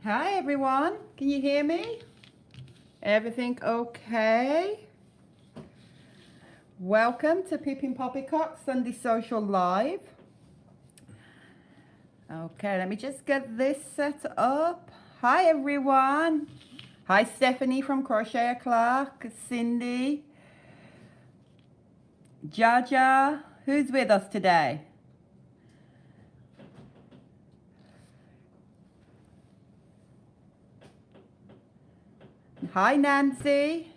Hi everyone, can you hear me? Everything okay? Welcome to Pippin Poppycock Sunday Social Live. Okay, let me just get this set up. Hi everyone. Hi Stephanie from Crochet Clark, Cindy, Jaja. Who's with us today? Hi Nancy.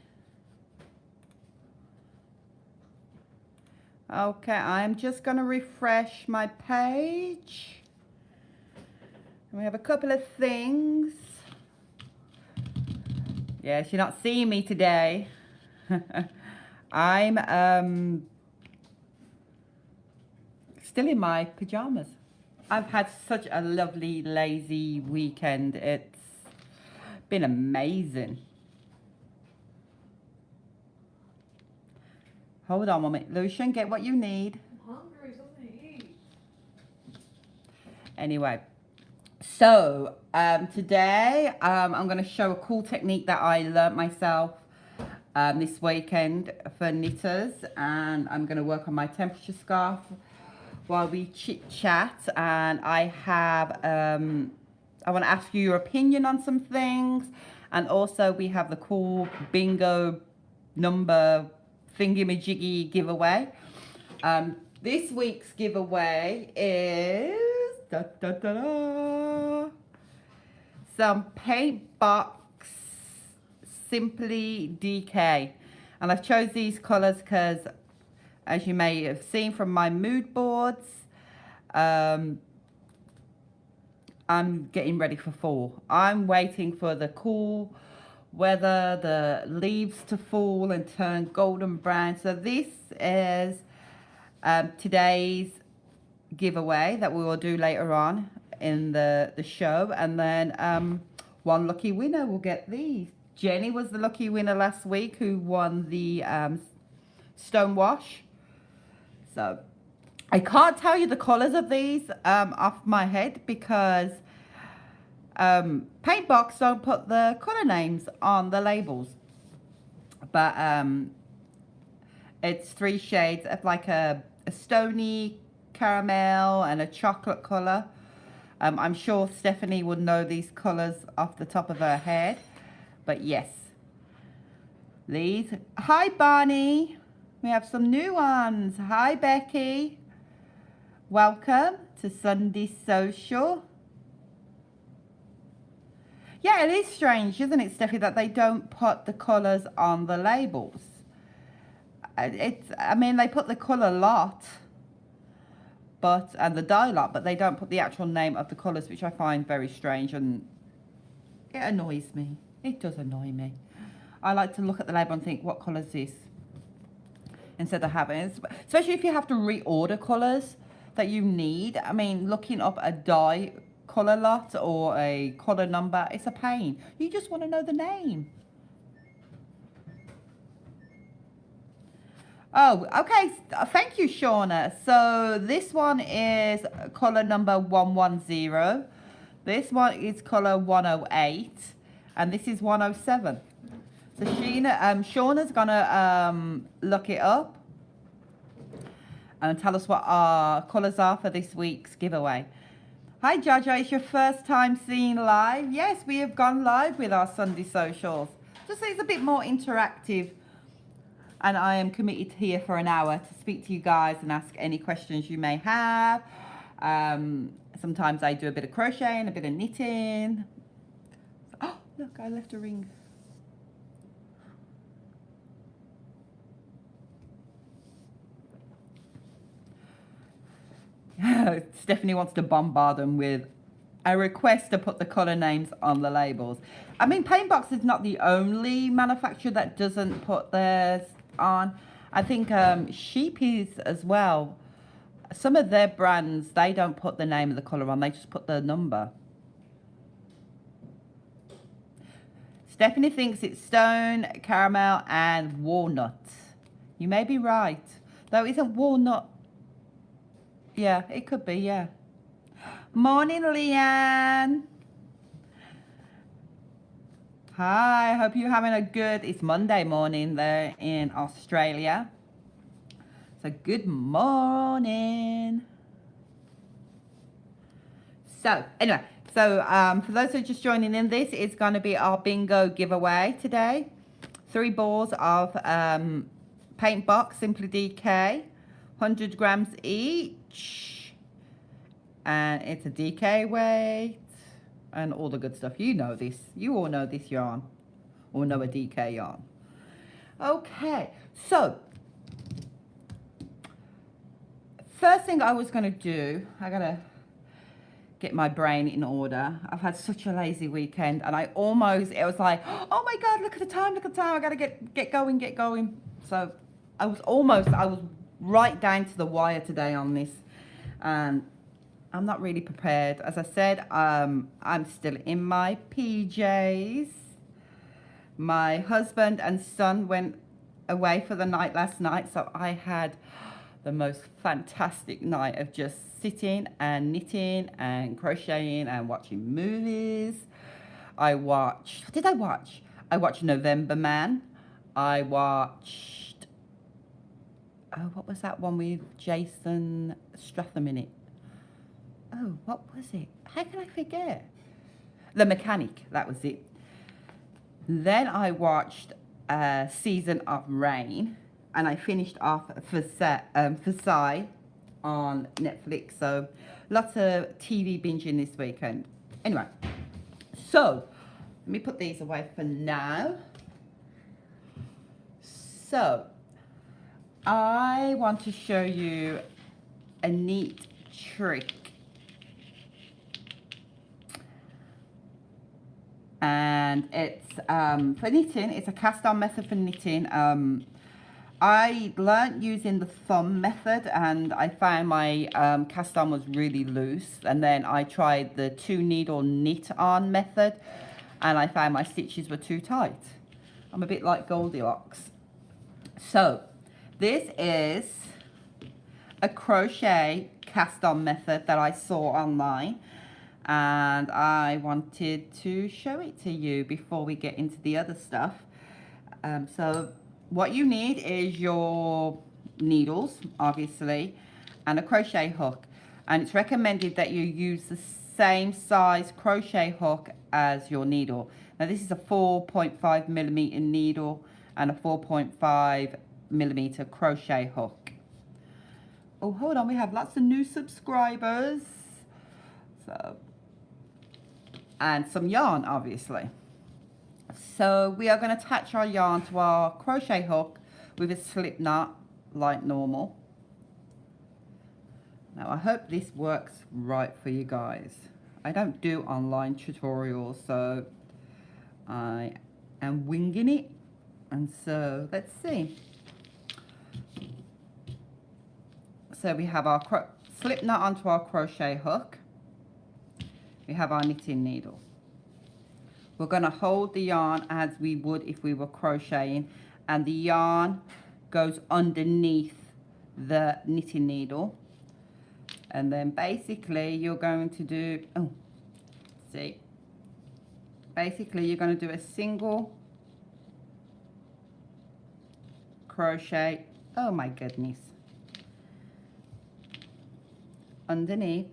Okay, I'm just going to refresh my page. And we have a couple of things. Yes, you're not seeing me today. I'm still in my pajamas. I've had such a lovely, lazy weekend. It's been amazing. Hold on 1 minute. Lucian, get what you need. I'm hungry, something to eat. Anyway, so today I'm going to show a cool technique that I learnt myself this weekend for knitters, and I'm going to work on my temperature scarf while we chit chat. And I have I want to ask you your opinion on some things, and also we have the cool bingo number thingamajiggy giveaway. This week's giveaway is some paint box Simply DK, and I've chose these colors because, as you may have seen from my mood boards, I'm getting ready for fall. I'm waiting for the cool weather, the leaves to fall and turn golden brown. So this is today's giveaway that we will do later on in the show, and then one lucky winner will get these. Jenny was the lucky winner last week who won the stone wash. So I can't tell you the colors of these off my head because Paintbox don't put the color names on the labels, but it's 3 shades of like a stony caramel and a chocolate color. I'm sure Stephanie would know these colors off the top of her head, but yes, these. Hi Barney, we have some new ones. Hi Becky, welcome to Sunday Social. Yeah, it is strange, isn't it, Steffi, that they don't put the colours on the labels. I mean, they put the colour lot, and the dye lot, but they don't put the actual name of the colours, which I find very strange, and it annoys me. It does annoy me. I like to look at the label and think, what colour is this? Instead of having it, especially if you have to reorder colours that you need. I mean, looking up a dye colour lot or a colour number, it's a pain. You just want to know the name. Oh, okay. Thank you, Shauna. So this one is colour number 110. This one is colour 108. And this is 107. So Shauna's going to look it up and tell us what our colours are for this week's giveaway. Hi Jaja, it's your first time seeing live? Yes, we have gone live with our Sunday socials. Just so it's a bit more interactive. And I am committed here for an hour to speak to you guys and ask any questions you may have. Sometimes I do a bit of crocheting, a bit of knitting. Oh, look, I left a ring. Stephanie wants to bombard them with a request to put the colour names on the labels. I mean, Paintbox is not the only manufacturer that doesn't put theirs on. I think Sheep is as well. Some of their brands, they don't put the name of the colour on, they just put the number. Stephanie thinks it's stone, caramel and walnut. You may be right. Though isn't walnut... Yeah, it could be, yeah. Morning, Leanne. Hi, hope you're having a good, it's Monday morning there in Australia. So good morning. So anyway, for those who are just joining in, this is going to be our bingo giveaway today. 3 balls of paint box Simply DK, 100 grams each, and it's a DK weight and all the good stuff. You know this, you all know this yarn, or know a DK yarn. Okay, so first thing I was going to do, I gotta get my brain in order. I've had such a lazy weekend, and it was like, oh my God, look at the time, I gotta get going. So I was right down to the wire today on this, and I'm not really prepared. As I said, I'm still in my PJs. My husband and son went away for the night last night, so I had the most fantastic night of just sitting and knitting and crocheting and watching movies. What did I watch? I watched November Man. I watched, what was that one with Jason Stratham in it? Oh, what was it? How can I forget? The Mechanic, that was it. Then I watched Season of Rain, and I finished off Versailles on Netflix. So lots of TV binging this weekend. Anyway, so let me put these away for now. So I want to show you a neat trick. And it's for knitting. It's a cast on method for knitting. I learnt using the thumb method, and I found my cast on was really loose. And then I tried the 2 needle knit on method, and I found my stitches were too tight. I'm a bit like Goldilocks. So this is a crochet cast on method that I saw online, and I wanted to show it to you before we get into the other stuff. So what you need is your needles, obviously, and a crochet hook. And it's recommended that you use the same size crochet hook as your needle. Now this is a 4.5 millimeter needle and a 4.5 millimeter crochet hook. Oh, hold on, we have lots of new subscribers. So, and some yarn, obviously. So we are going to attach our yarn to our crochet hook with a slip knot like normal. Now I hope this works right for you guys. I don't do online tutorials, so I am winging it. And so let's see. So we have our slip knot onto our crochet hook. We have our knitting needle. We're going to hold the yarn as we would if we were crocheting, and the yarn goes underneath the knitting needle. And then basically you're going to do, basically you're going to do a single crochet, oh my goodness, underneath,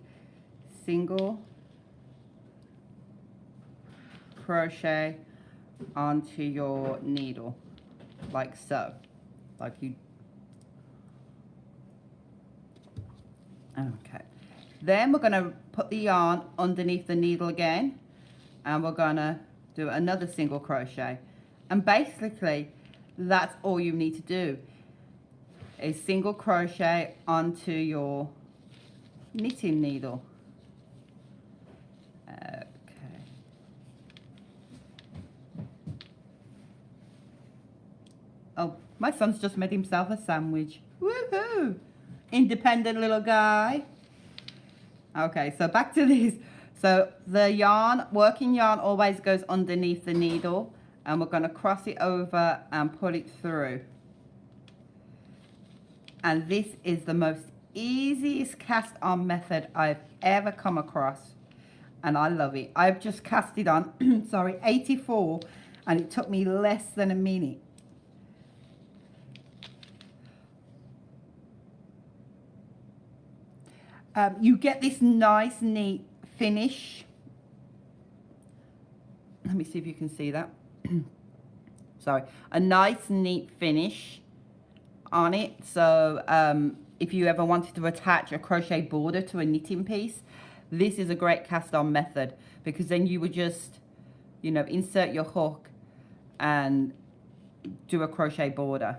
single crochet onto your needle, like so, like you. Okay, then we're going to put the yarn underneath the needle again, and we're going to do another single crochet. And basically that's all you need to do, a single crochet onto your knitting needle. Oh, my son's just made himself a sandwich. Woohoo! Independent little guy. Okay, so back to this. So the yarn, working yarn always goes underneath the needle, and we're going to cross it over and pull it through. And this is the most easiest cast on method I've ever come across, and I love it. I've just cast it on, sorry, 84, And it took me less than a minute. You get this nice, neat finish. Let me see if you can see that. Sorry. A nice, neat finish on it. So if you ever wanted to attach a crochet border to a knitting piece, this is a great cast on method, because then you would just, you know, insert your hook and do a crochet border.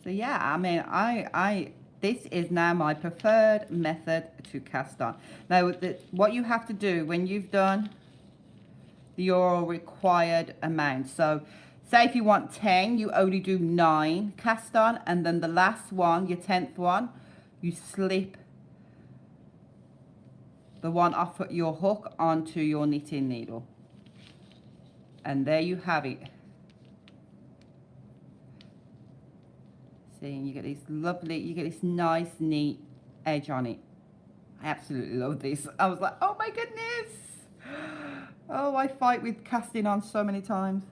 So yeah, I mean, this is now my preferred method to cast on. Now, what you have to do when you've done your required amount. So say if you want 10, you only do 9 cast on, and then the last one, your 10th one, you slip the one off your hook onto your knitting needle. And there you have it. See, and you get this lovely, you get this nice, neat edge on it. I absolutely love this. I was like, oh my goodness. Oh, I fight with casting on so many times.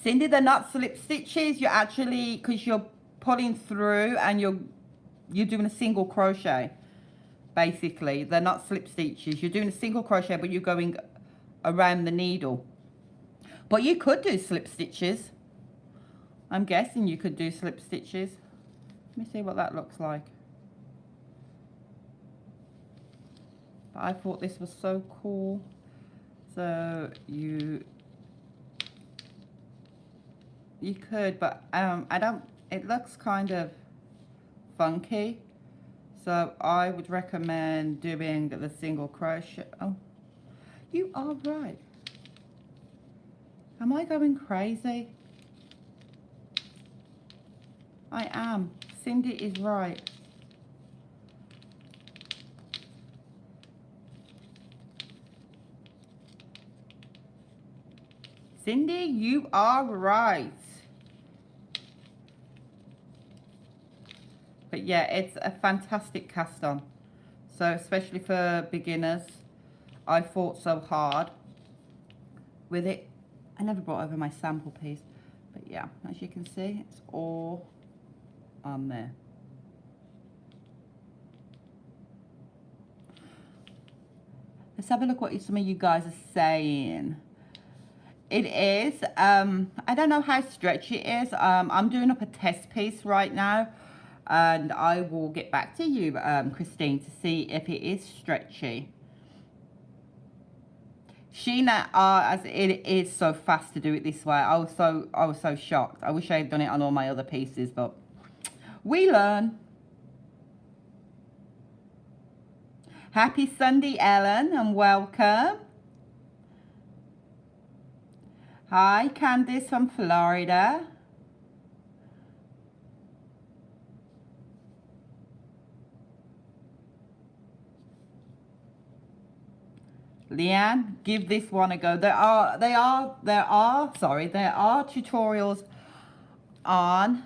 Cindy, they're not slip stitches. You're actually, because you're pulling through and you're doing a single crochet. Basically, they're not slip stitches. You're doing a single crochet, but you're going around the needle. But you could do slip stitches. I'm guessing you could do slip stitches. Let me see what that looks like. But I thought this was so cool. So you could, but I don't, it looks kind of funky. So I would recommend doing the single crochet. Oh, you are right. Am I going crazy? I am. Cindy is right. Cindy, you are right. But yeah, it's a fantastic cast on. So especially for beginners, I fought so hard with it. I never brought over my sample piece. But yeah, as you can see, it's all on there. Let's have a look what some of you guys are saying. It is, I don't know how stretchy it is. I'm doing up a test piece right now, and I will get back to you, Christine, to see if it is stretchy. Sheena, as it is so fast to do it this way. I was so shocked. I wish I had done it on all my other pieces, but we learn. Happy Sunday, Ellen, and welcome. Hi, Candice from Florida. Leanne, give this one a go. There are tutorials on,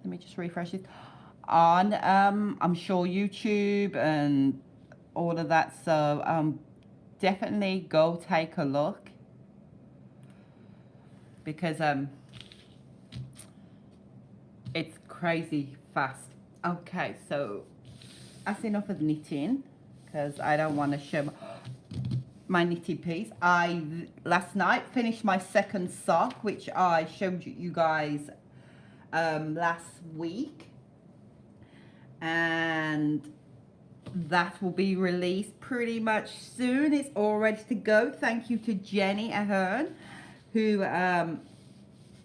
let me just refresh it, on I'm sure YouTube and all of that, so definitely go take a look, because it's crazy fast. Okay, so that's enough of knitting, because I don't want to show my knitting piece. I last night finished my second sock, which I showed you guys last week, and that will be released pretty much soon. It's all ready to go. Thank you to Jenny Ahern, who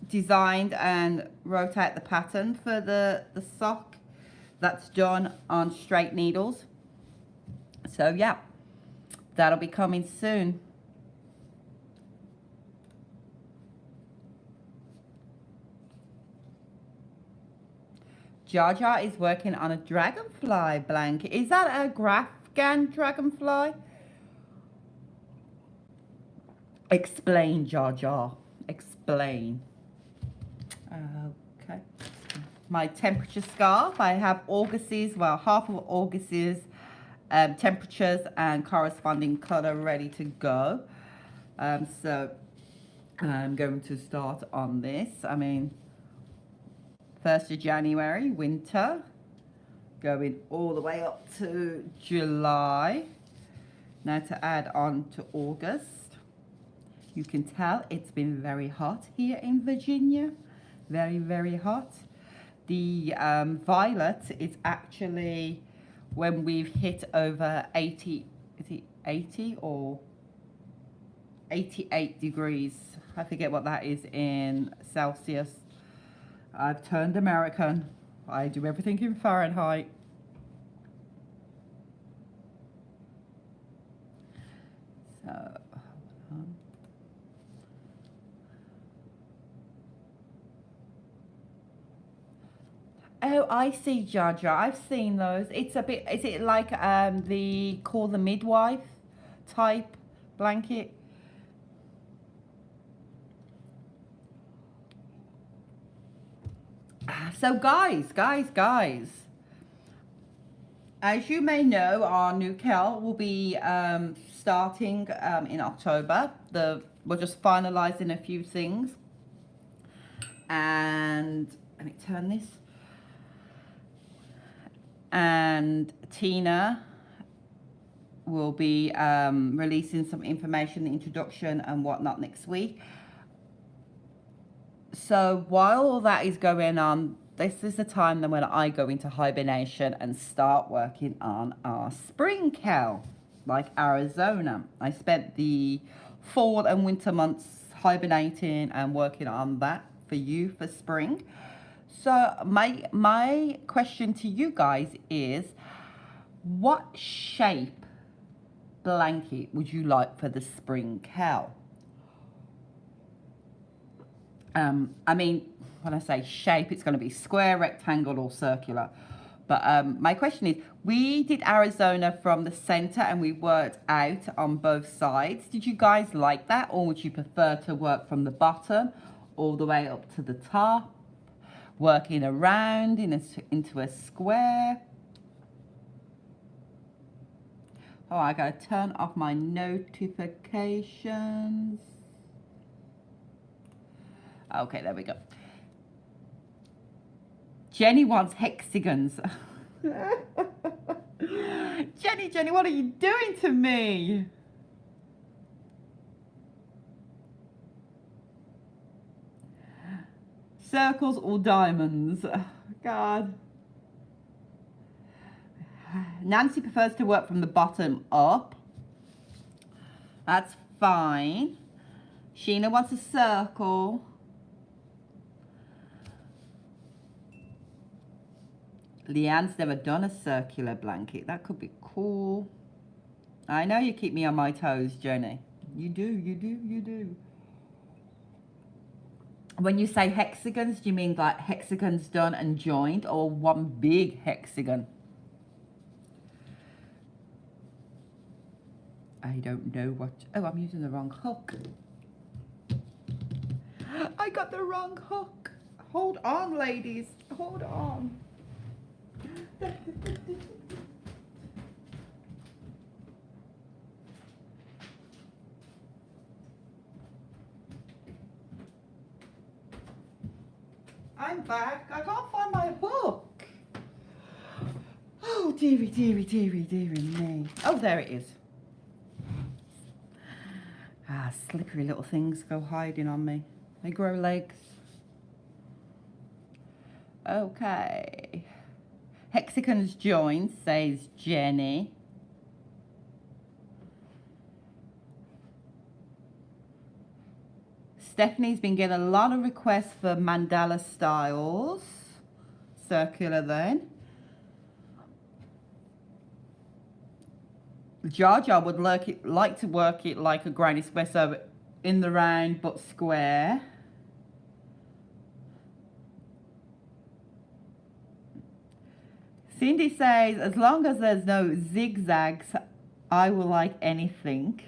designed and wrote out the pattern for the sock that's done on straight needles. So yeah, that'll be coming soon. Jaja is working on a dragonfly blanket. Is that a Grafgan dragonfly? Explain, Jaja. Explain. Okay. my temperature scarf. I have August's, well, half of August's temperatures and corresponding color ready to go. So I'm going to start on this. I mean, 1st of January, winter, going all the way up to July. Now to add on to August. You can tell it's been very hot here in Virginia. Very, very hot. The violet is actually when we've hit over 80, is it 80 or 88 degrees? I forget what that is in Celsius. I've turned American. I do everything in Fahrenheit. So, oh, I see, Jaja. I've seen those. It's a bit, is it like the Call the Midwife type blanket? So guys, as you may know, our new KEL will be starting in October. We're just finalizing a few things. And let me turn this. And Tina will be releasing some information, the introduction and whatnot next week. So while all that is going on, this is the time then when I go into hibernation and start working on our spring KEL, like Arizona. I spent the fall and winter months hibernating and working on that for you for spring. So my question to you guys is, what shape blanket would you like for the spring KEL? I mean, when I say shape, it's going to be square, rectangle, or circular. But my question is, we did Arizona from the center and we worked out on both sides. Did you guys like that, or would you prefer to work from the bottom all the way up to the top, working around into a square? Oh, I got to turn off my notifications. Okay, there we go. Jenny wants hexagons. Jenny, what are you doing to me? Circles or diamonds? God. Nancy prefers to work from the bottom up. That's fine. Sheena wants a circle. Leanne's never done a circular blanket. That could be cool. I know you keep me on my toes, Jenny. You do. When you say hexagons, do you mean like hexagons done and joined, or one big hexagon? I don't know what... Oh, I'm using the wrong hook. I got the wrong hook. Hold on, ladies. Hold on. I'm back. I can't find my hook. Oh, dearie me. Oh, there it is. Ah, slippery little things go hiding on me. They grow legs. Okay. Hexagons joined, says Jenny. Stephanie's been getting a lot of requests for mandala styles. Circular then. Jaja would like to work it like a granny square, so in the round but square. Cindy says, as long as there's no zigzags, I will like anything.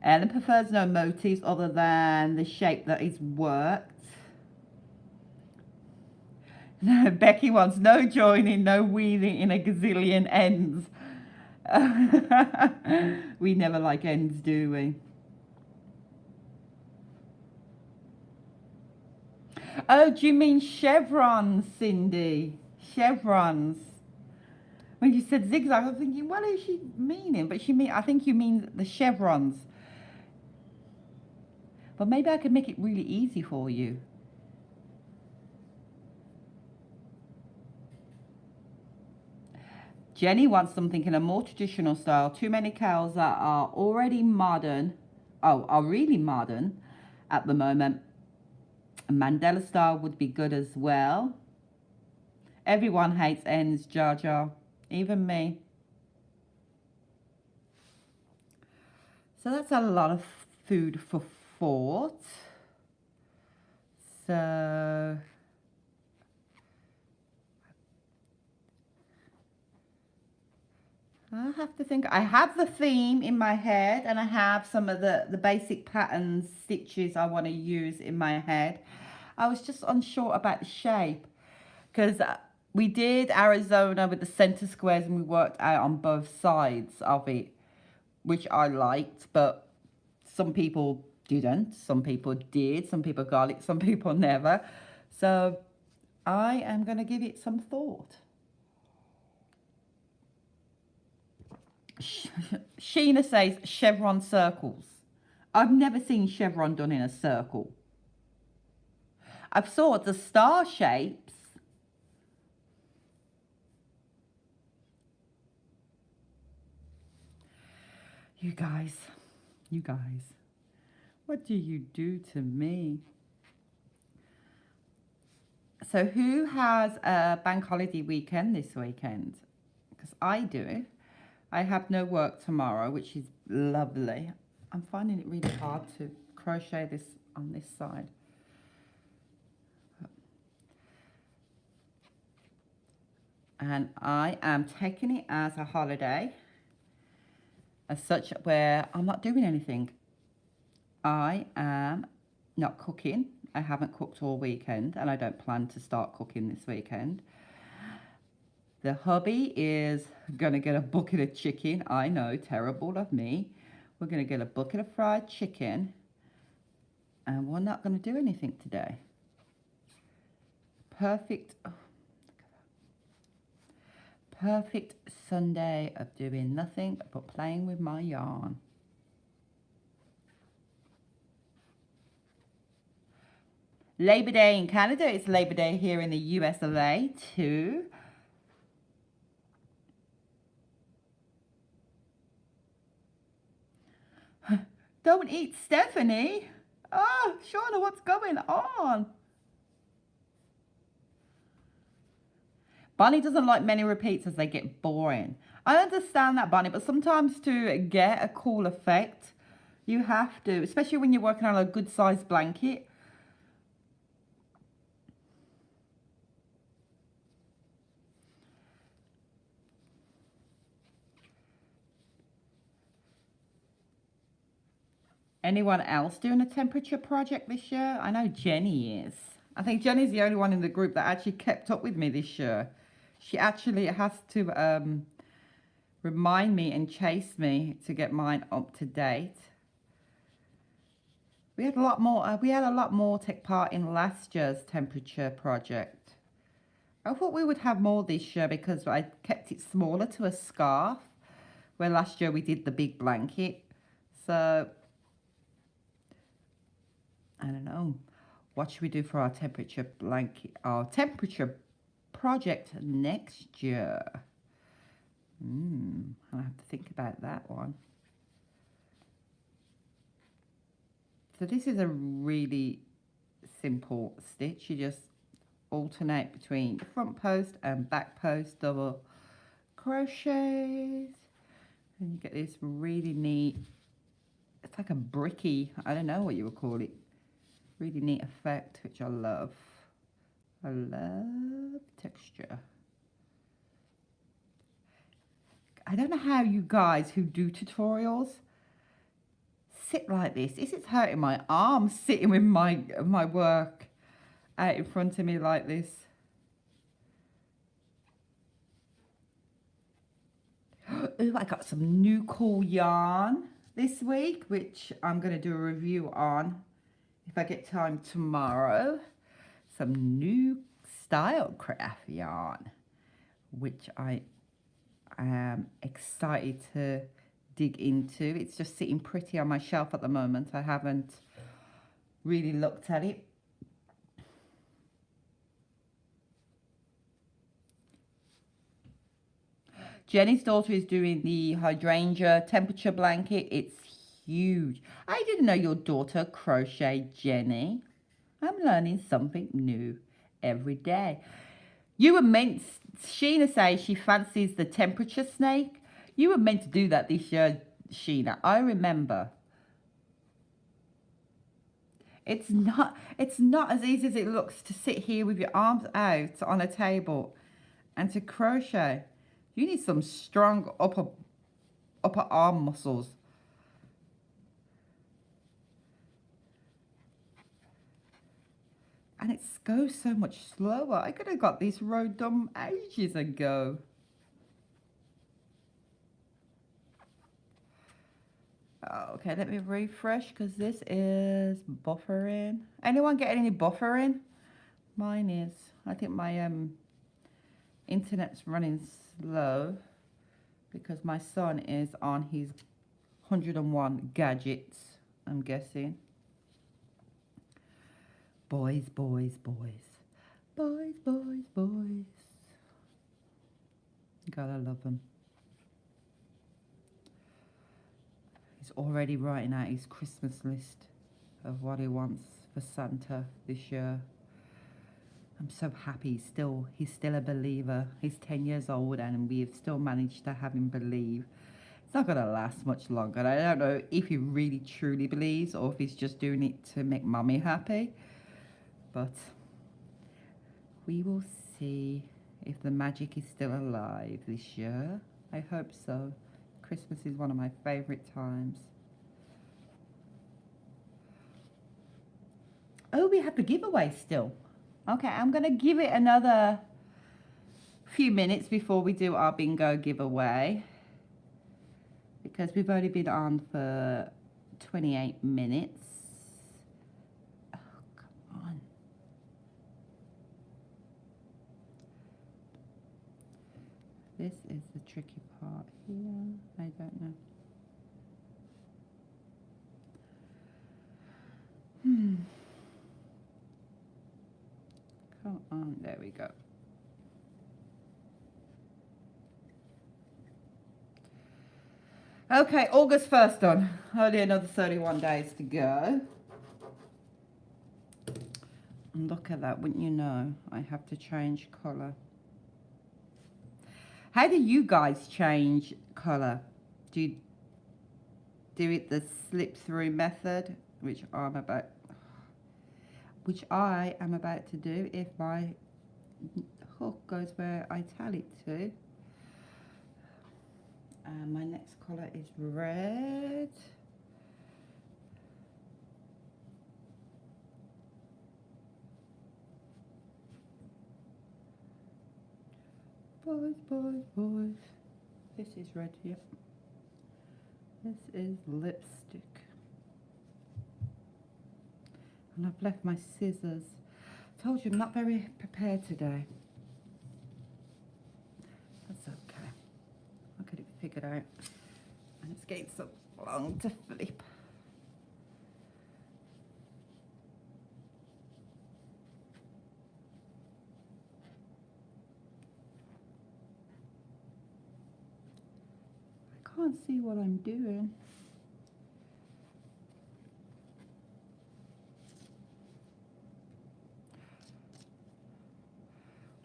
Ellen prefers no motifs other than the shape that is worked. Becky wants no joining, no weaving in a gazillion ends. We never like ends, do we? Oh, do you mean chevrons, Cindy? Chevrons. When you said zigzag, I was thinking, what is she meaning? But I think you mean the chevrons. But maybe I could make it really easy for you. Jenny wants something in a more traditional style. Too many cows that are already modern, are really modern at the moment. A Mandela style would be good as well. Everyone hates ends, Jar Jar, even me. So that's a lot of food for thought. So I have to think. I have the theme in my head and I have some of the basic patterns, stitches I want to use in my head. I was just unsure about the shape because we did Arizona with the center squares and we worked out on both sides of it, which I liked, but some people didn't. Some people did. Some people got it. Some people never. So I am going to give it some thought. Sheena says chevron circles. I've never seen chevron done in a circle. I've saw the star shapes. You guys, what do you do to me? So who has a bank holiday weekend this weekend? Because I do. I have no work tomorrow, which is lovely. I'm finding it really hard to crochet this on this side. And I am taking it as a holiday, as such, where I'm not doing anything. I am not cooking. I haven't cooked all weekend, and I don't plan to start cooking this weekend. The hubby is going to get a bucket of chicken. I know, terrible of me. We're going to get a bucket of fried chicken. And we're not going to do anything today. Perfect. Oh, look at that. Perfect Sunday of doing nothing but playing with my yarn. Labor Day in Canada. It's Labor Day here in the US of A too. Don't eat Stephanie. Oh, Shauna, what's going on? Bonnie doesn't like many repeats as they get boring. I understand that, Bonnie, but sometimes to get a cool effect, you have to, especially when you're working on a good sized blanket. Anyone else doing a temperature project this year? I know Jenny is. I think Jenny's the only one in the group that actually kept up with me this year. She actually has to remind me and chase me to get mine up to date. We had a lot more take part in last year's temperature project. I thought we would have more this year because I kept it smaller to a scarf, where last year we did the big blanket. So I don't know. What should we do for our temperature blanket, our temperature project next year? I'll have to think about that one. So this is a really simple stitch. You just alternate between the front post and back post double crochets. And you get this really neat, it's like a bricky, I don't know what you would call it. Really neat effect, which I love. I love texture. I don't know how you guys who do tutorials sit like this. This is hurting my arms sitting with my work out in front of me like this. Ooh, I got some new cool yarn this week, which I'm going to do a review on if I get time tomorrow. Some new style craft yarn, which I am excited to dig into. It's just sitting pretty on my shelf at the moment. I haven't really looked at it. Jenny's daughter is doing the hydrangea temperature blanket. It's huge. I didn't know your daughter crochet, Jenny. I'm learning something new every day. You were meant, Sheena says she fancies the temperature snake. You were meant to do that this year, Sheena. I remember. It's not as easy as it looks to sit here with your arms out on a table and to crochet. You need some strong upper arm muscles. And it goes so much slower. I could have got this row done ages ago. Okay, let me refresh because this is buffering. Anyone get any buffering? Mine is. I think my internet's running slow because my son is on his 101 gadgets, I'm guessing. Boys, boys, boys. Boys, boys, boys. Gotta love them. He's already writing out his Christmas list of what he wants for Santa this year. I'm so happy he's still a believer. He's 10 years old and we've still managed to have him believe. It's not going to last much longer. I don't know if he really truly believes or if he's just doing it to make mommy happy. But we will see if the magic is still alive this year. I hope so. Christmas is one of my favourite times. Oh, we have the giveaway still. Okay, I'm going to give it another few minutes before we do our bingo giveaway. Because we've only been on for 28 minutes. Oh, come on. This is the tricky part here. I don't know. Come on, there we go. Okay, August 1st done. Only another 31 days to go. And look at that, wouldn't you know? I have to change colour. How do you guys change colour? Do you do it the slip through method, which I am about to do if my hook goes where I tell it to. And my next colour is red. Boys, boys, boys. This is red, yep. This is lipstick. And I've left my scissors. Told you I'm not very prepared today. That's okay. I'll get it figured out. And it's getting so long to flip. I can't see what I'm doing.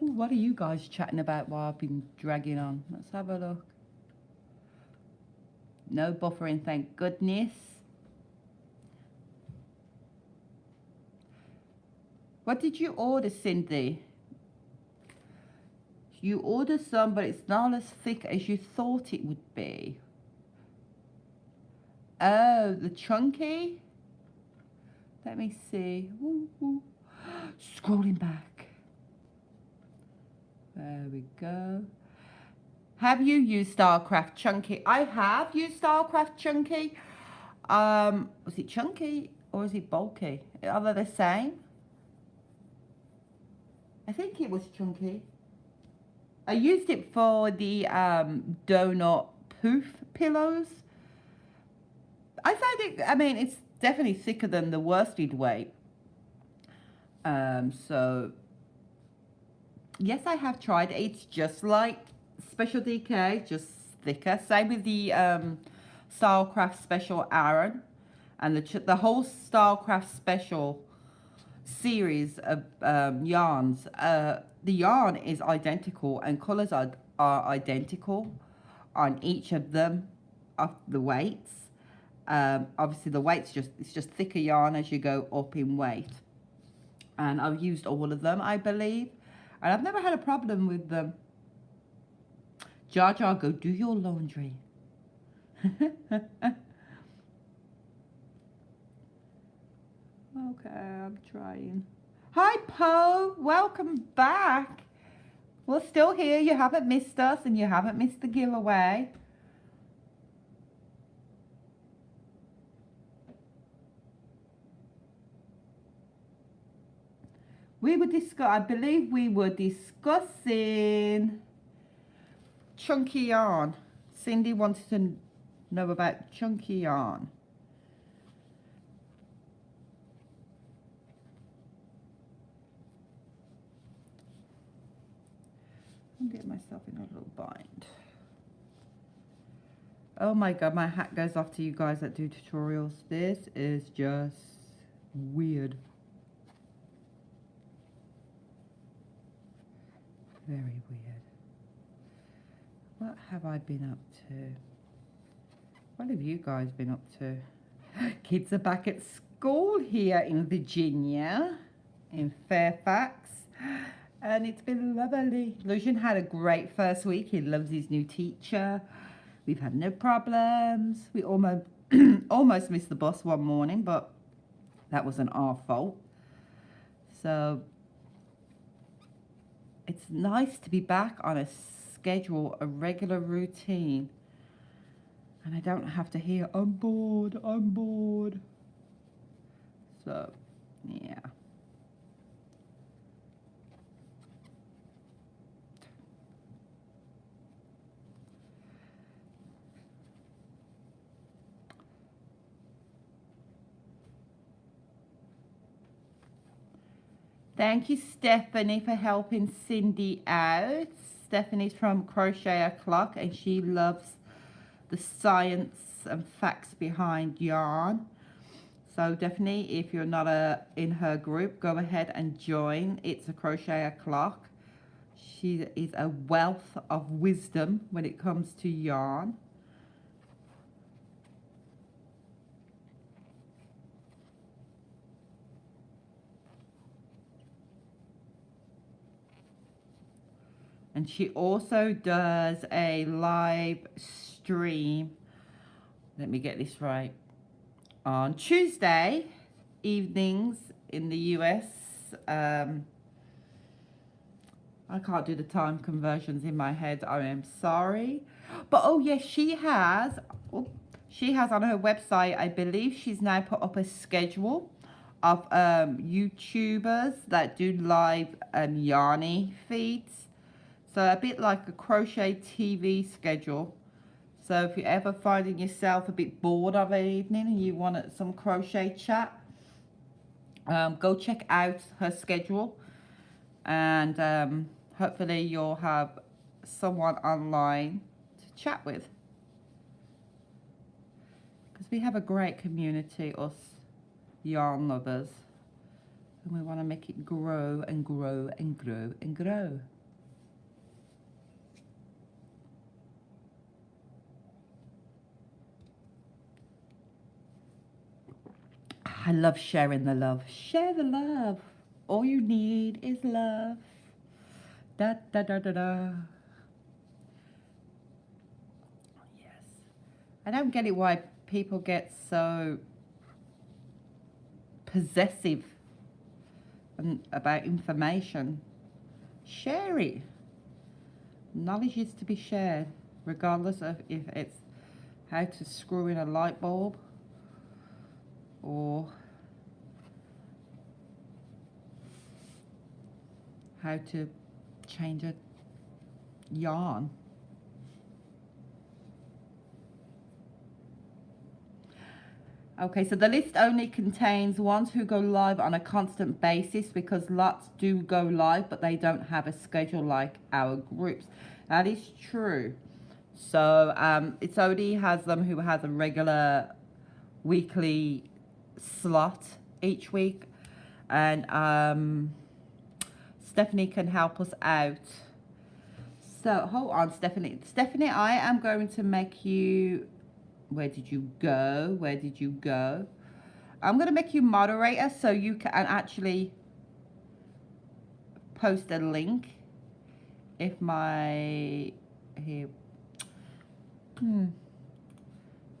Ooh, what are you guys chatting about while I've been dragging on? Let's have a look. No buffering, thank goodness. What did you order, Cindy? You ordered some, but it's not as thick as you thought it would be. Oh, the chunky? Let me see. Woo, woo. Scrolling back. There we go. Have you used Starcraft Chunky? I have used Starcraft Chunky. Was it chunky or is it bulky? Are they the same? I think it was chunky. I used it for the donut poof pillows. I find it, I mean, it's definitely thicker than the worsted weight. So, yes, I have tried it. It's just like Special DK, just thicker. Same with the Stylecraft Special Aran. And the whole Stylecraft Special series of yarns. The yarn is identical and colours are identical on each of them, of the weights. Obviously the weight's it's just thicker yarn as you go up in weight. And I've used all of them, I believe. And I've never had a problem with them. Jar Jar, go do your laundry. Okay, I'm trying. Hi, Poe. Welcome back. We're still here. You haven't missed us and you haven't missed the giveaway. I believe we were discussing chunky yarn. Cindy wanted to know about chunky yarn. I'm getting myself in a little bind. Oh my god, my hat goes off to you guys that do tutorials. This is just weird. Very weird. What have I been up to? What have you guys been up to? Kids are back at school here in Virginia, in Fairfax, and it's been lovely. Lucian had a great first week. He loves his new teacher. We've had no problems. We almost almost missed the bus one morning, but that wasn't our fault. So it's nice to be back on a schedule, a regular routine. And I don't have to hear, I'm bored, I'm bored. So, yeah. Thank you, Stephanie, for helping Cindy out. Stephanie's from Crochet O'Clock and she loves the science and facts behind yarn. So definitely, if you're not in her group, go ahead and join. It's a Crochet O'Clock. She is a wealth of wisdom when it comes to yarn. And she also does a live stream. Let me get this right. On Tuesday evenings in the US. I can't do the time conversions in my head. I am sorry. But oh yes, she has on her website, I believe she's now put up a schedule of YouTubers that do live yarny feeds. So a bit like a crochet TV schedule. So if you're ever finding yourself a bit bored of an evening and you want some crochet chat, go check out her schedule. And hopefully you'll have someone online to chat with. Because we have a great community, us yarn lovers. And we want to make it grow and grow and grow and grow. I love sharing the love. Share the love. All you need is love. Da da da da da. Yes. I don't get it why people get so possessive about information. Share it. Knowledge is to be shared, regardless of if it's how to screw in a light bulb or how to change a yarn. Okay, so the list only contains ones who go live on a constant basis, because lots do go live, but they don't have a schedule like our groups. That is true. So it only has them who has a regular weekly slot each week. And Stephanie can help us out. So hold on, Stephanie. Stephanie, I am going to make you... Where did you go? Where did you go? I'm going to make you moderator so you can actually post a link. If my... Here.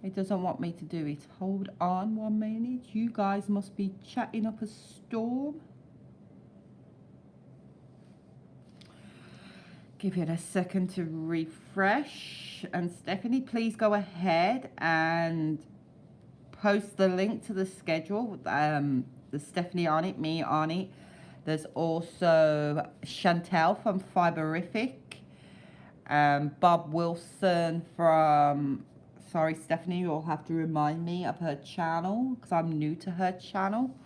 It doesn't want me to do it. Hold on 1 minute. You guys must be chatting up a storm. Give it a second to refresh. And Stephanie, please go ahead and post the link to the schedule. There's Stephanie on it, me on it. There's also Chantel from Fiberific. Bob Wilson from... Sorry, Stephanie, you'll have to remind me of her channel, because I'm new to her channel.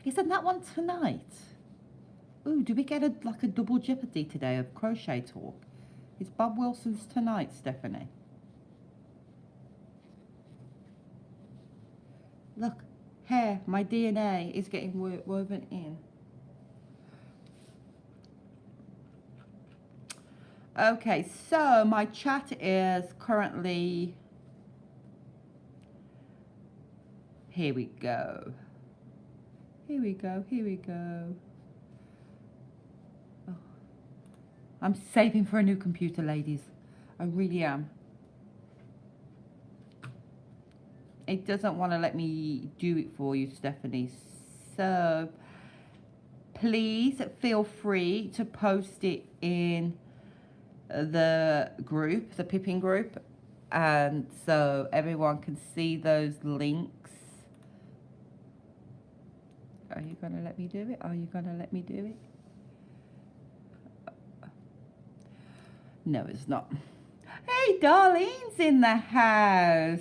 Isn't that one tonight? Ooh, do we get like a double jeopardy today of crochet talk? Is Bob Wilson's tonight, Stephanie? Look, hair, my DNA is getting woven in. Okay, so my chat is currently... Here we go. Here we go, here we go. Oh. I'm saving for a new computer, ladies. I really am. It doesn't want to let me do it for you, Stephanie. So, please feel free to post it in the group, the Pippin group, and so everyone can see those links. Are you going to let me do it? Are you going to let me do it? No, it's not. Hey, Darlene's in the house.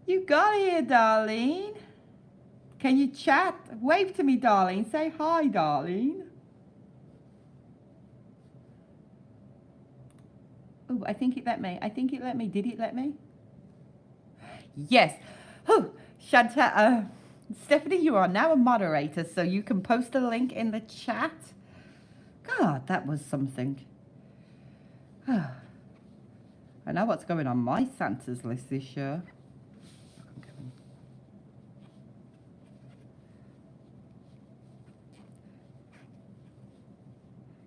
You got here, Darlene. Can you chat? Wave to me, Darlene. Say hi, Darlene. Oh, I think it let me. I think it let me. Did it let me? Yes. Oh, Chantal, Stephanie, you are now a moderator, so you can post a link in the chat. God, that was something. I know what's going on my Santa's list this year.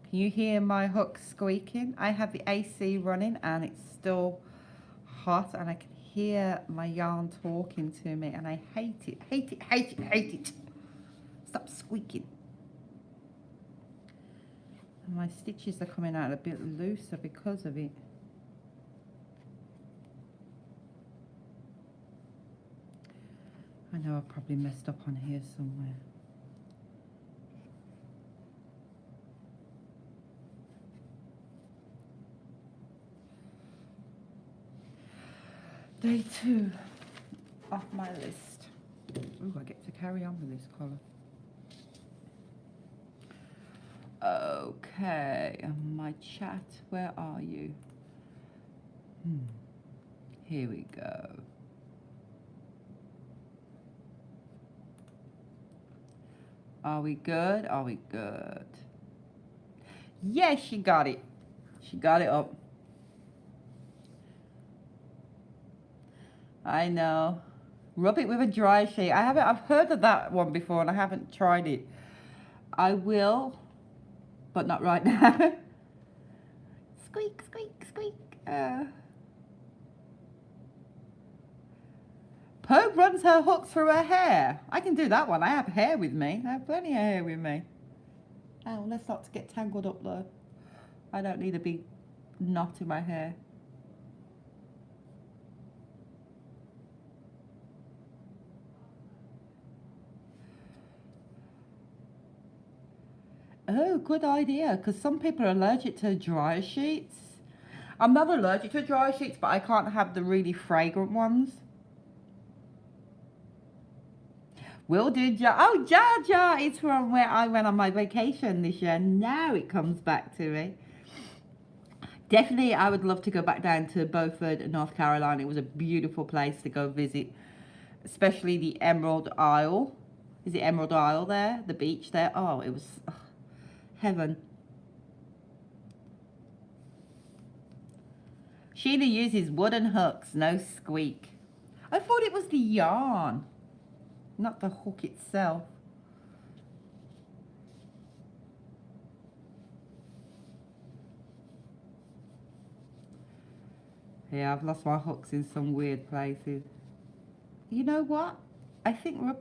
Can you hear my hook squeaking? I have the AC running and it's still hot, and I can hear my yarn talking to me, and I hate it, hate it, hate it, hate it. Stop squeaking. And my stitches are coming out a bit looser because of it. I know I probably messed up on here somewhere. Day 2 off my list. Ooh, I get to carry on with this colour. Okay, my chat, where are you? Here we go. Are we good? Are we good? Yes, she got it. She got it up. I know. Rub it with a dry sheet. I've heard of that one before and I haven't tried it. I will, but not right now. Squeak, squeak, squeak. Pogue runs her hook through her hair. I can do that one. I have hair with me. I have plenty of hair with me. Oh, let's not get tangled up though. I don't need a big knot in my hair. Oh, good idea, because some people are allergic to dryer sheets. I'm not allergic to dryer sheets, but I can't have the really fragrant ones. Will do, Oh, Jar Jar! It's from where I went on my vacation this year. Now it comes back to me. Definitely, I would love to go back down to Beaufort, North Carolina. It was a beautiful place to go visit, especially the Emerald Isle. Is it Emerald Isle there? The beach there? Oh, it was heaven. Sheila uses wooden hooks, no squeak. I thought it was the yarn, not the hook itself. Yeah, I've lost my hooks in some weird places. You know what? I think we're...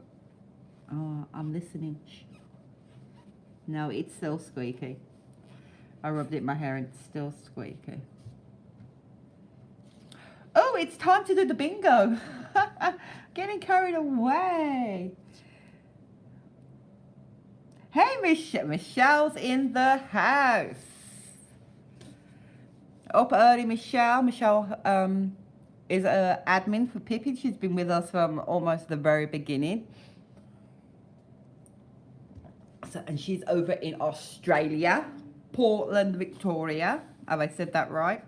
Oh, I'm listening. Shh. No, it's still squeaky. I rubbed it in my hair and it's still squeaky. Oh, it's time to do the bingo. Getting carried away. Hey, Michelle's in the house. Up early, Michelle. Michelle is an admin for Pippin. She's been with us from almost the very beginning. So, and she's over in Australia, Portland, Victoria. Have I said that right?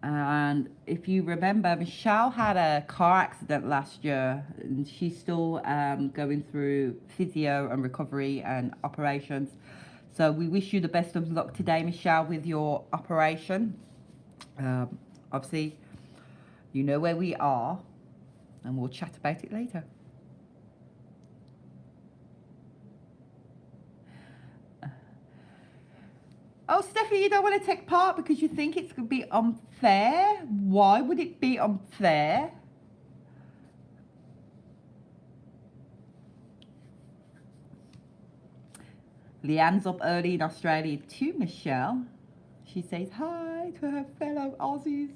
And if you remember, Michelle had a car accident last year, and she's still going through physio and recovery and operations. So we wish you the best of luck today, Michelle, with your operation. Obviously, you know where we are, and we'll chat about it later. Oh, Stephanie, you don't want to take part because you think it's going to be unfair? Why would it be unfair? Leanne's up early in Australia too, Michelle. She says hi to her fellow Aussies.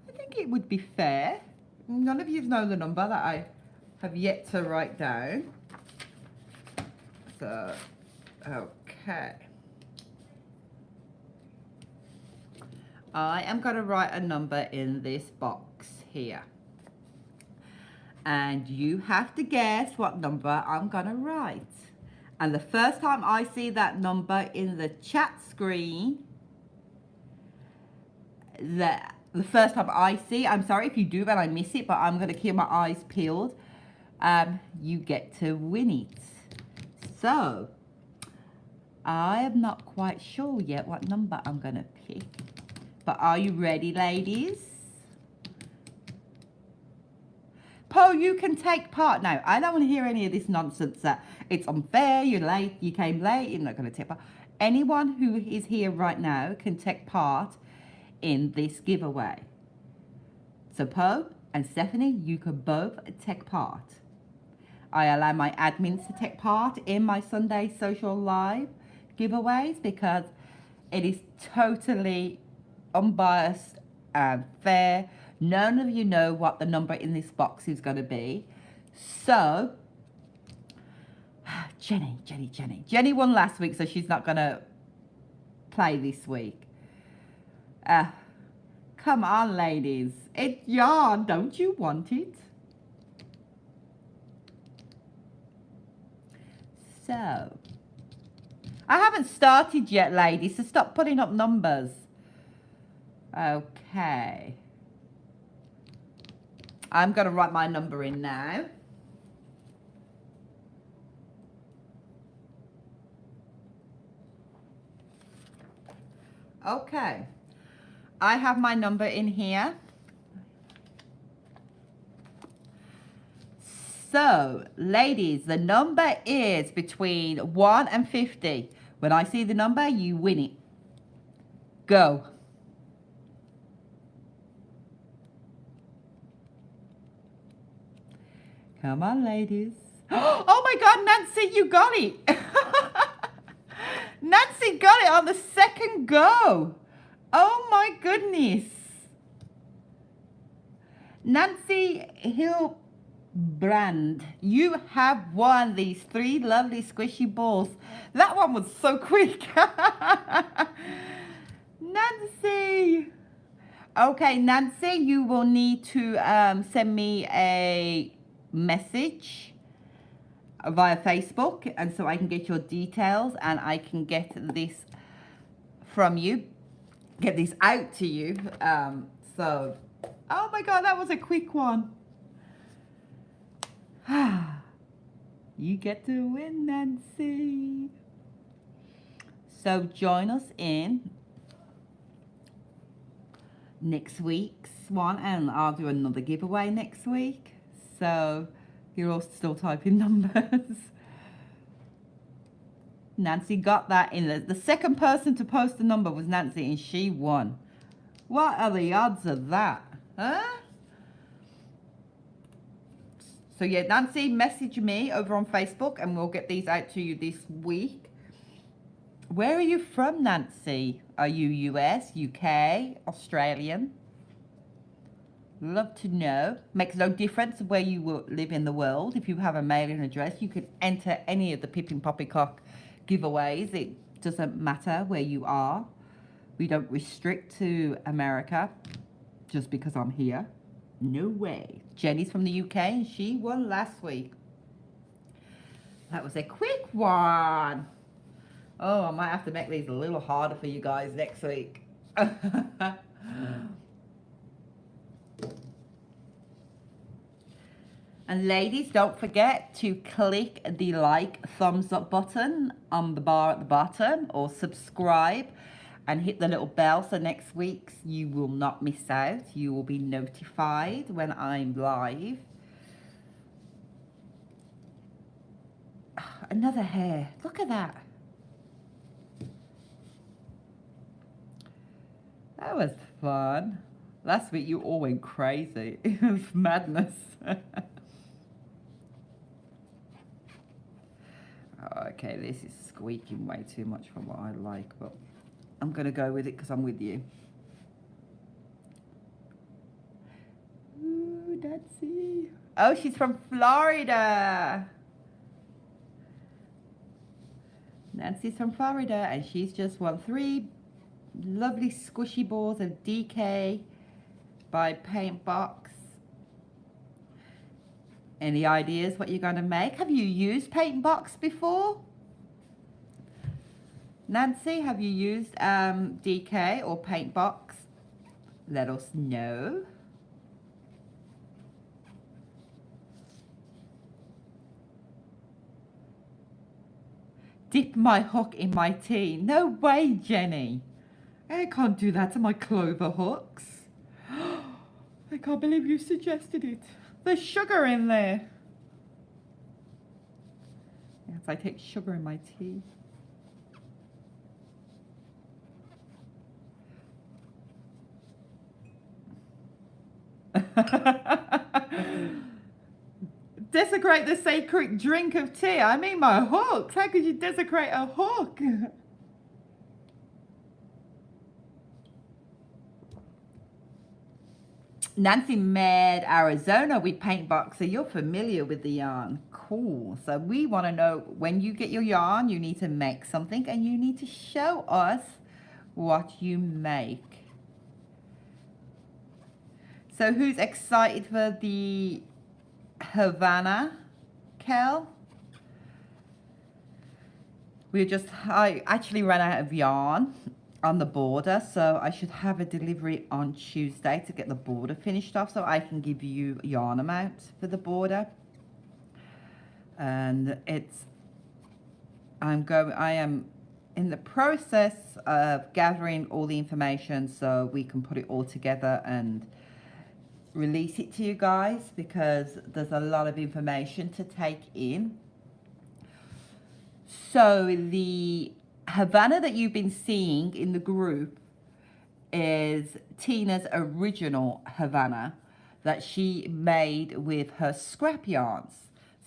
I think it would be fair. None of you know the number that I have yet to write down. So, okay. I am going to write a number in this box here. And you have to guess what number I'm going to write. And the first time I see that number in the chat screen, the first time I see, I'm sorry if you do and I miss it, but I'm going to keep my eyes peeled. You get to win it. So, I am not quite sure yet what number I'm going to pick. But are you ready, ladies? Poe, you can take part. Now, I don't want to hear any of this nonsense that it's unfair, you're late, you came late, you're not going to take part. Anyone who is here right now can take part in this giveaway. So Poe and Stephanie, you can both take part. I allow my admins to take part in my Sunday social live giveaways because it is totally unbiased and fair. None of you know what the number in this box is going to be. So, Jenny won last week, so she's not going to play this week. Come on, ladies. It's yarn. Don't you want it? So, I haven't started yet, ladies, so stop putting up numbers. Okay. I'm going to write my number in now. Okay. I have my number in here. So, ladies, the number is between 1 and 50. When I see the number, you win it. Go. Come on, ladies. Oh my God, Nancy, you got it. Nancy got it on the second go. Oh my goodness. Nancy Hillbrand, you have won these 3 lovely squishy balls. That one was so quick. Nancy. Okay, Nancy, you will need to send me a message via Facebook, and so I can get your details and I can get this from you, get this out to you. So, oh my God, that was a quick one. You get to win, Nancy. So join us in next week's one, and I'll do another giveaway next week. So you're all still typing numbers. Nancy got that in. The second person to post the number was Nancy, and she won. What are the odds of that? Huh? So yeah, Nancy, message me over on Facebook and we'll get these out to you this week. Where are you from, Nancy? Are you US, UK, Australian? Love to know. Makes no difference where you will live in the world. If you have a mailing address, you could enter any of the Pippin Poppycock giveaways. It doesn't matter where you are. We don't restrict to America just because I'm here. No way. Jenny's from the UK and she won last week. That was a quick one. Oh, I might have to make these a little harder for you guys next week. And ladies, don't forget to click the like, thumbs up button on the bar at the bottom, or subscribe and hit the little bell so next week's you will not miss out. You will be notified when I'm live. Another hair. Look at that. That was fun. Last week you all went crazy. It was madness. Okay, this is squeaking way too much for what I like, but I'm going to go with it because I'm with you. Ooh, Nancy. Oh, she's from Florida. Nancy's from Florida, and she's just won 3 lovely squishy balls of DK by Paint Box. Any ideas what you're going to make? Have you used Paint Box before? Nancy, have you used DK or Paint Box? Let us know. Dip my hook in my tea. No way, Jenny. I can't do that to my clover hooks. I can't believe you suggested it. There's sugar in there. Yes, I take sugar in my tea. Desecrate the sacred drink of tea. I mean my hooks. How could you desecrate a hook? Nancy made Arizona with Paint Box, so you're familiar with the yarn. Cool. So we want to know, when you get your yarn, you need to make something and you need to show us what you make. So who's excited for the Havana, Kel? I actually ran out of yarn on the border, so I should have a delivery on Tuesday to get the border finished off so I can give you yarn amount for the border. And I am in the process of gathering all the information so we can put it all together and release it to you guys, because there's a lot of information to take in. So the Havana that you've been seeing in the group is Tina's original Havana that she made with her scrap yarns.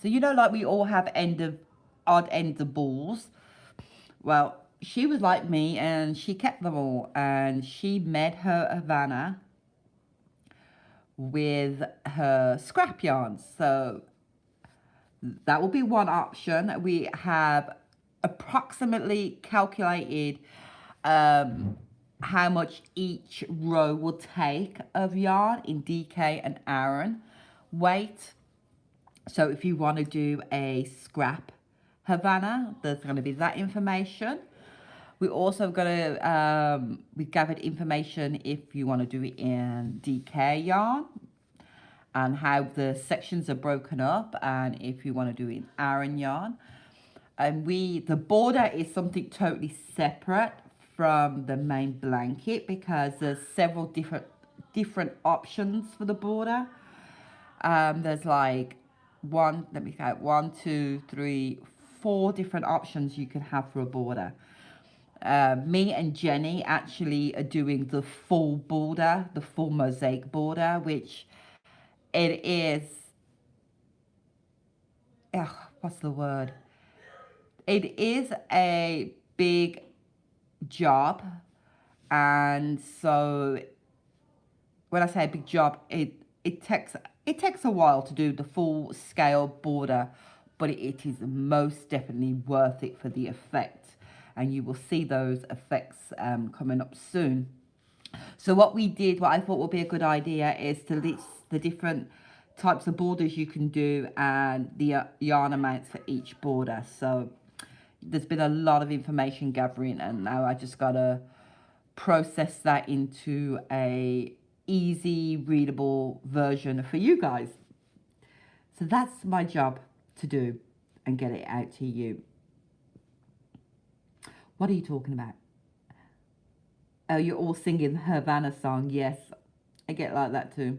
So you know, like we all have odd ends of balls. Well, she was like me and she kept them all, and she made her Havana with her scrap yarns. So that will be one option. We have approximately calculated how much each row will take of yarn in DK and Aran weight. So if you want to do a scrap Havana, there's going to be that information. We also got to, we gathered information if you want to do it in DK yarn and how the sections are broken up, and if you want to do it in Aran yarn. And the border is something totally separate from the main blanket because there's several different options for the border. There's like let me count, 1, 2, 3, 4 different options you can have for a border. Me and Jenny actually are doing the full border, the full mosaic border, which it is, what's the word? It is a big job. And so when I say a big job, it takes a while to do the full scale border, but it is most definitely worth it for the effect. And you will see those effects coming up soon. So what I thought would be a good idea is to list the different types of borders you can do and the yarn amounts for each border. So there's been a lot of information gathering, and now I just got to process that into a easy readable version for you guys. So that's my job to do and get it out to you. What are you talking about? Oh, you're all singing the Havana song. Yes, I get like that too.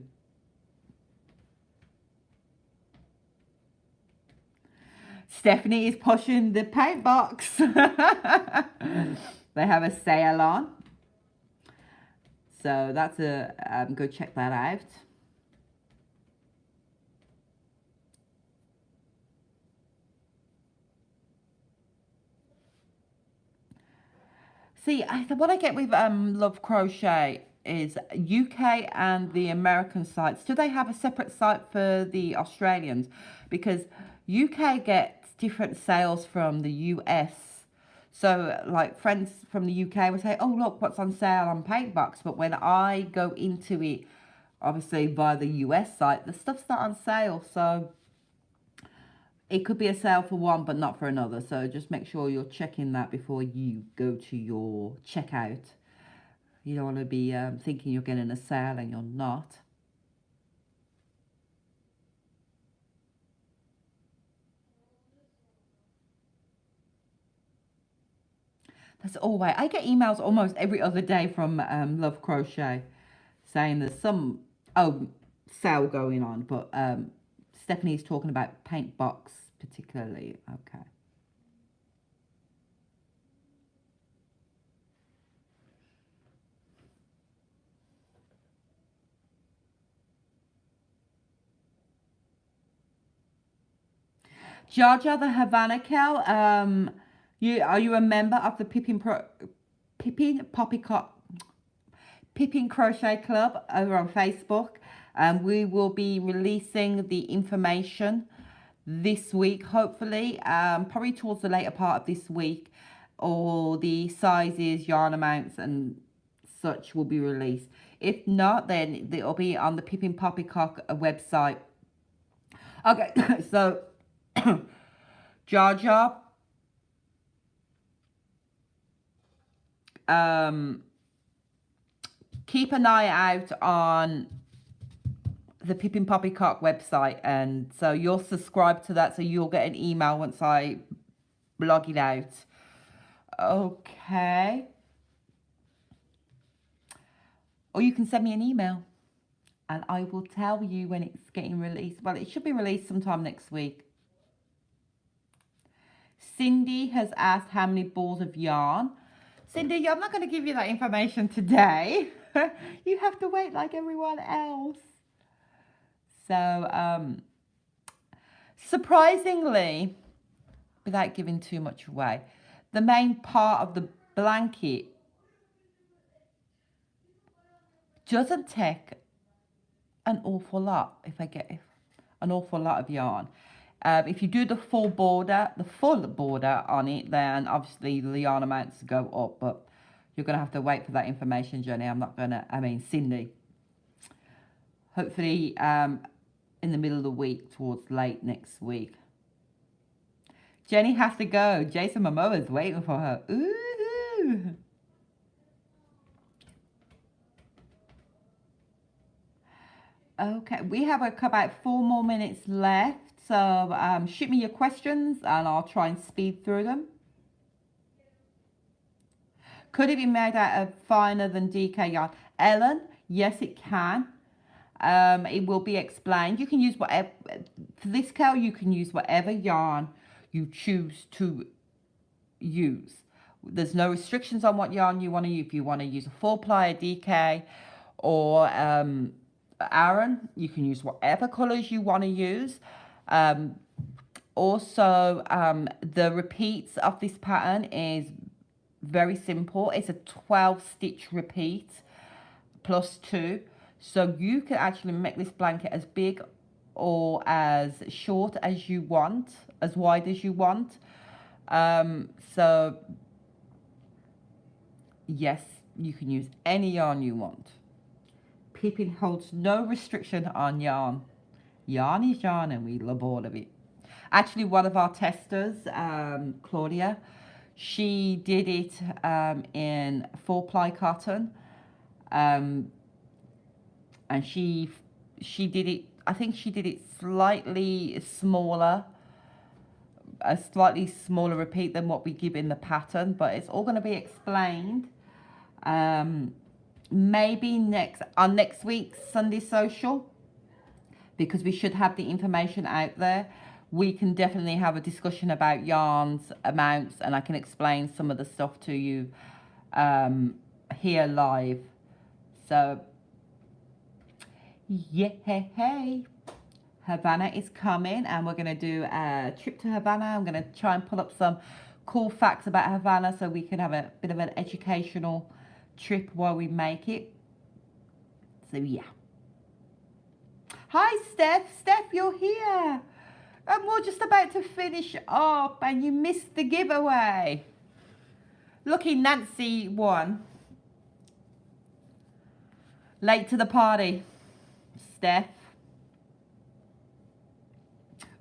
Stephanie is pushing the paint box. They have a sale on. So that's go check that out. See, what I get with Love Crochet is UK and the American sites. Do they have a separate site for the Australians? Because UK gets different sales from the US. So like friends from the UK will say, oh, look, what's on sale on Paintbox. But when I go into it, obviously via the US site, the stuff's not on sale. So it could be a sale for one, but not for another. So just make sure you're checking that before you go to your checkout. You don't want to be thinking you're getting a sale and you're not. That's always, I get emails almost every other day from Love Crochet saying there's some sale going on, but Stephanie's talking about Paintbox particularly. Okay. Jaja the Havana Kel, are you a member of the Pippin Crochet Club over on Facebook? We will be releasing the information this week, hopefully, probably towards the later part of this week. All the sizes, yarn amounts, and such will be released. If not, then it'll be on the Pippin Poppycock website. Okay, so Jar Jar. Keep an eye out on the Pippin Poppycock website, and so you'll subscribe to that, so you'll get an email once I blog it out. Okay. Or you can send me an email and I will tell you when it's getting released. Well, it should be released sometime next week. Cindy has asked how many balls of yarn. Cindy, I'm not going to give you that information today. You have to wait like everyone else. So, Surprisingly, without giving too much away, the main part of the blanket doesn't take an awful lot, if I get an awful lot of yarn. If you do the full border on it, then obviously the yarn amounts go up, but you're going to have to wait for that information, Jenny. Cindy. Hopefully in the middle of the week, towards late next week. Jenny has to go. Jason Momoa is waiting for her. Ooh. Okay, we have about 4 more minutes left. So shoot me your questions and I'll try and speed through them. Could it be made out of finer than DK yarn? Ellen, yes it can. It will be explained. You can use whatever, for this curl, you can use whatever yarn you choose to use. There's no restrictions on what yarn you want to use. If you want to use a 4-ply, a DK, or Aran, you can use whatever colors you want to use. Also, the repeats of this pattern is very simple. It's a 12-stitch repeat plus 2. So you can actually make this blanket as big or as short as you want, as wide as you want. So yes, you can use any yarn you want. Pippin holds no restriction on yarn. Yarn is yarn and we love all of it. Actually, one of our testers, Claudia, she did it in 4-ply cotton. And she did it, I think she did it slightly smaller, a slightly smaller repeat than what we give in the pattern, but it's all going to be explained. Maybe next week's Sunday Social, because we should have the information out there. We can definitely have a discussion about yarns, amounts, and I can explain some of the stuff to you here live. So, yeah, hey. Havana is coming and we're going to do a trip to Havana. I'm going to try and pull up some cool facts about Havana so we can have a bit of an educational trip while we make it. So, yeah. Hi, Steph. Steph, you're here. And we're just about to finish up and you missed the giveaway. Lucky Nancy won. Late to the party, Steph.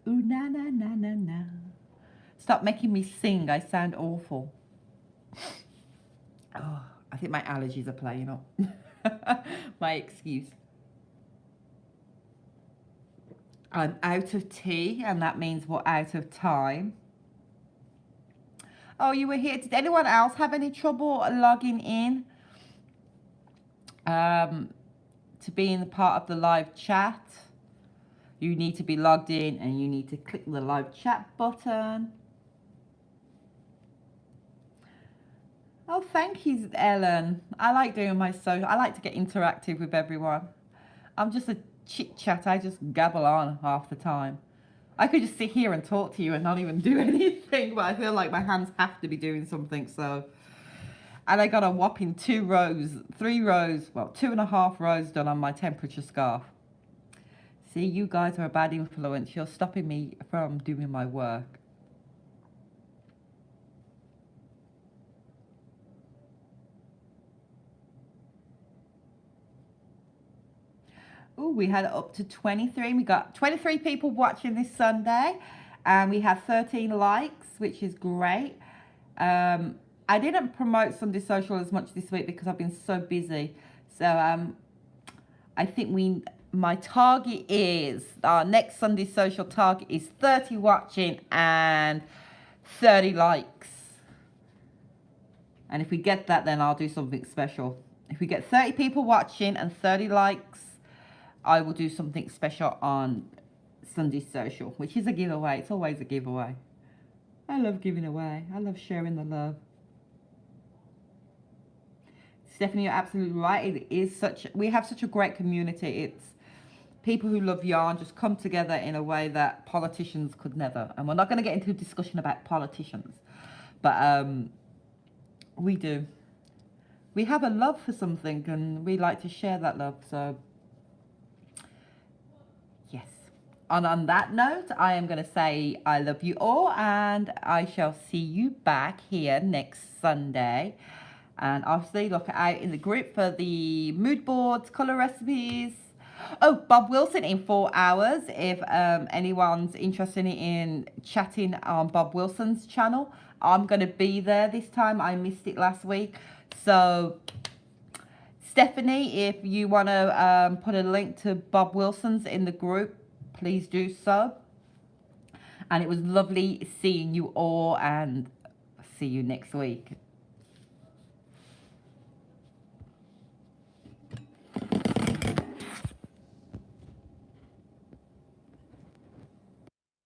Ooh, na, na, na, na, na. Stop making me sing. I sound awful. Oh, I think my allergies are playing up. My excuse. I'm out of tea, and that means we're out of time. Oh, you were here. Did anyone else have any trouble logging in to being a part of the live chat? You need to be logged in and you need to click the live chat button. Oh, thank you, Ellen. I like doing my social. I like to get interactive with everyone. I'm just a chit chat. I just gabble on half the time. I could just sit here and talk to you and not even do anything, but I feel like my hands have to be doing something. So, and I got a whopping 3 rows, well, 2.5 rows done on my temperature scarf. See, you guys are a bad influence. You're stopping me from doing my work. Oh, we had up to 23. We got 23 people watching this Sunday. And we have 13 likes, which is great. I didn't promote Sunday Social as much this week because I've been so busy. So I think my target is, our next Sunday Social target is 30 watching and 30 likes. And if we get that, then I'll do something special. If we get 30 people watching and 30 likes, I will do something special on Sunday Social, which is a giveaway. It's always a giveaway. I love giving away. I love sharing the love. Stephanie, you're absolutely right. It is we have such a great community. people who love yarn just come together in a way that politicians could never. And we're not going to get into a discussion about politicians, but we do. We have a love for something and we like to share that love. So yes. And on that note, I am going to say I love you all and I shall see you back here next Sunday. And obviously look out in the group for the mood boards, colour recipes. Oh, Bob Wilson in 4 hours. If anyone's interested in chatting on Bob Wilson's channel, I'm going to be there this time. I missed it last week. So, Stephanie, if you want to put a link to Bob Wilson's in the group, please do so. And it was lovely seeing you all and see you next week.